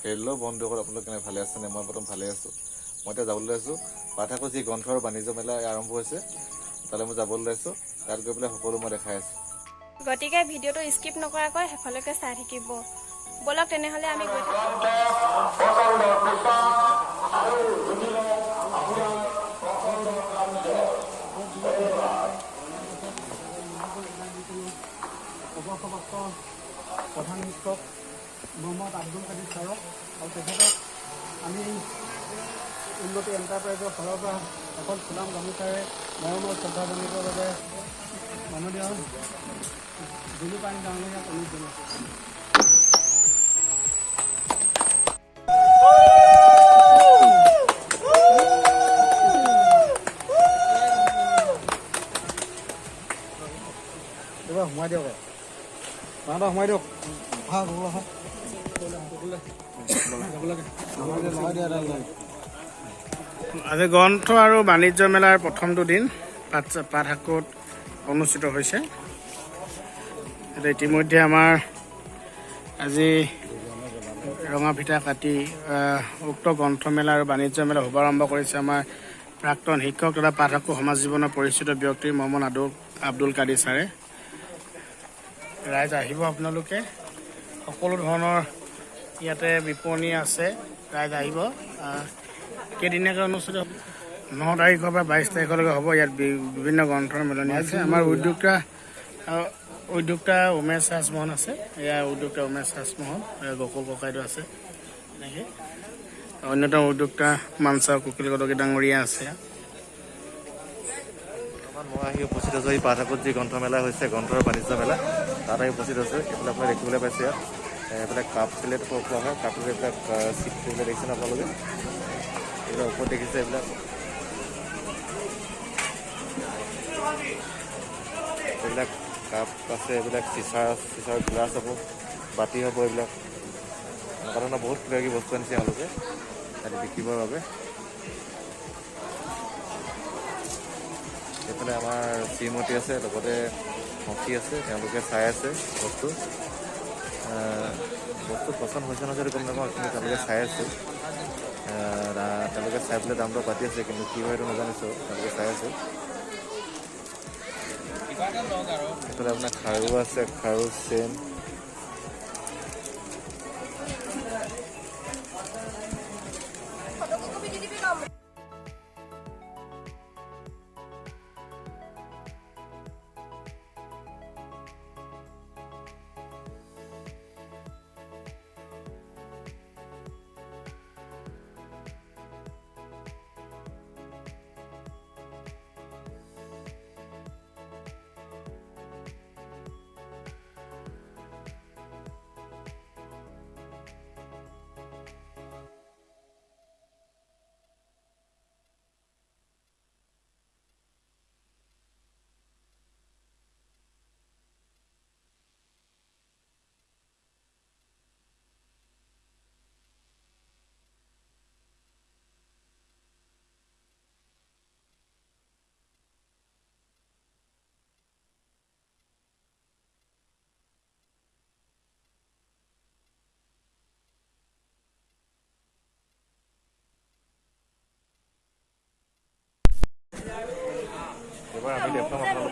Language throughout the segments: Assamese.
হেল্ল' বন্ধুসকল, আপোনালোক কেনে ভালে আছেনে? মই বৰ্তমান ভালে আছোঁ। মই এতিয়া যাবলৈ লৈছোঁ পাঠাকত যি গ্ৰন্থ আৰু বাণিজ্য মেলা আৰম্ভ হৈছে, তালৈ মই যাবলৈ লৈছোঁ। তাত গৈ পেলাই সকলো মই দেখাই আছোঁ। গতিকে ভিডিঅ'টো স্কিপ নকৰাকৈ শেষলৈকে চাই থাকিব। বলক তেনেহ'লে আমি গৈ থাকোঁ। প্ৰধান শিক্ষক মহম্মদ আব্দুল কাদিৰ ছাৰক আৰু তেখেতক আমি উন্নতি এণ্টাৰপ্ৰাইজৰ ফালৰ পৰা এখন ফুলাম গামোচাৰে মৰমৰ শ্ৰদ্ধাঞ্জলিৰ বাবে মাননীয় দিলীপানী ডাঙৰীয়াক অনুৰোধ জনাইছোঁ। এইবাৰ সোমাই দিয়ক, তাহাঁতক সোমাই দিয়ক। আজি গ্ৰন্থ আৰু বাণিজ্য মেলাৰ প্ৰথমটো দিন পাঠাকত অনুষ্ঠিত হৈছে। ইতিমধ্যে আমাৰ আজি ৰঙা ফিটা কাটি উক্ত গ্ৰন্থমেলা আৰু বাণিজ্য মেলা শুভাৰম্ভ কৰিছে আমাৰ প্ৰাক্তন শিক্ষক তথা পাঠাকো সমাজ জীৱনৰ পৰিচিত ব্যক্তি মহম্মদ আব্দুল কাদিৰ ছাৰে। ৰাইজ আহিব, আপোনালোকে সকলো ধৰণৰ ইয়াতে বিপণী আছে, ৰাইজ আহিব। কেইদিনীয়াকৈ অনুষ্ঠিত 9 তাৰিখৰ পৰা 22 তাৰিখলৈকে হ'ব। ইয়াত বিভিন্ন গ্ৰন্থৰ মেলনি আছে। আমাৰ উদ্যোক্তা উমেশ ৰাজমোহন আছে, এয়া উদ্যোক্তা উমেশ ৰাজমোহন, গকুল ককাইদেউ আছে, এনেকৈ অন্যতম উদ্যোক্তা মানসা কুকিল কটকী ডাঙৰীয়া আছে। মই আহি উপস্থিত আছোঁ এই পাঠাকত যি গ্ৰন্থমেলা হৈছে, গ্ৰন্থ আৰু বাণিজ্য মেলা, তাত আহি উপস্থিত আছোঁ। এইবিলাক আপোনালোকে দেখিবলৈ পাইছে। ইয়াত এইবিলাক কাপ প্লেট পোৱা হয়, কাপোৰ এইবিলাক চিট এইবিলাক দেখিছেনে আপোনালোকে? এইবিলাক ওপৰত দেখিছে, এইবিলাক কাপ আছে, এইবিলাক চিচাৰ গ্লাছ হ'ব, বাতি হ'ব, এইবিলাক এনেকুৱা ধৰণৰ বহুত কিবা কিবি বস্তু আনিছে তেওঁলোকে ইয়াত বিকিবৰ বাবে। এইফালে আমাৰ শ্ৰীমতী আছে, লগতে সখী আছে, তেওঁলোকে চাই আছে বস্তু পচন্দ হৈছে নহয় যদি গম নাপাওঁ, কিন্তু তেওঁলোকে চাই আছে। তেওঁলোকে চাই পেলাই দাম দৰ পাতি আছে, কিন্তু কি হয় এইটো নাজানিছোঁ। তেওঁলোকে চাই আছে। এইফালে আপোনাৰ খাৰু আছে, খাৰু চেন, এবাৰ আমি দেখাম আপোনালোকক।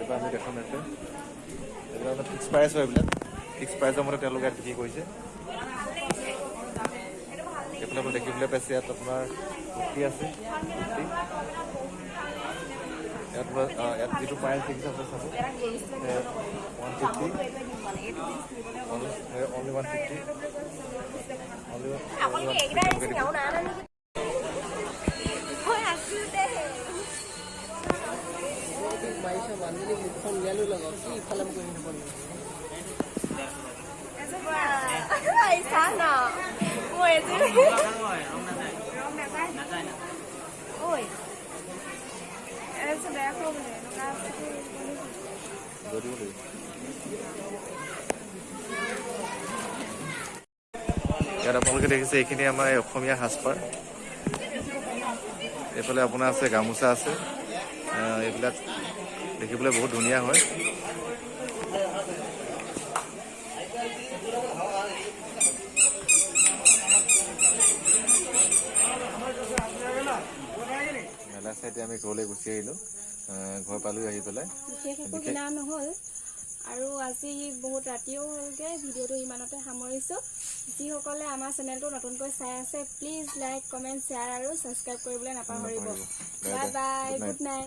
এইবাৰ আমি দেখাম ইয়াতে এইবিলাক ফিক্স প্ৰাইচ হয়, এইবিলাক ফিক্স প্ৰাইচৰ মতে তেওঁলোকে ইয়াত বিক্ৰী কৰিছে। এইফালে আপুনি দেখিবলৈ পাইছে, ইয়াত আপোনাৰ কুৰ্তি আছে, কুৰ্তি ইয়াত যিটো প্ৰাইচ দেখিছে আপুনি চাব, 150, অনলি 150, ইয়াত আপোনালোকে দেখিছে এইখিনি আমাৰ অসমীয়া সাজপাৰ। এইফালে আপোনাৰ আছে গামোচা আছে, এইবিলাক দেখিবলৈ বহুত ধুনীয়া হয়। চাই চাই এতিয়া আমি ঘৰলৈ গুচি আহিলোঁ। ঘৰ পালোঁ আহি পেলাই। বিশেষ একো কিনা নহ'ল আৰু আজি বহুত ৰাতিও হ'লগৈ। ভিডিঅ'টো ইমানতে সামৰিছোঁ। যিসকলে আমাৰ চেনেলটো নতুনকৈ চাই আছে প্লিজ লাইক কমেণ্ট শ্বেয়াৰ আৰু ছাবস্ক্ৰাইব কৰিবলৈ নাপাহৰিব। Bye bye, good night.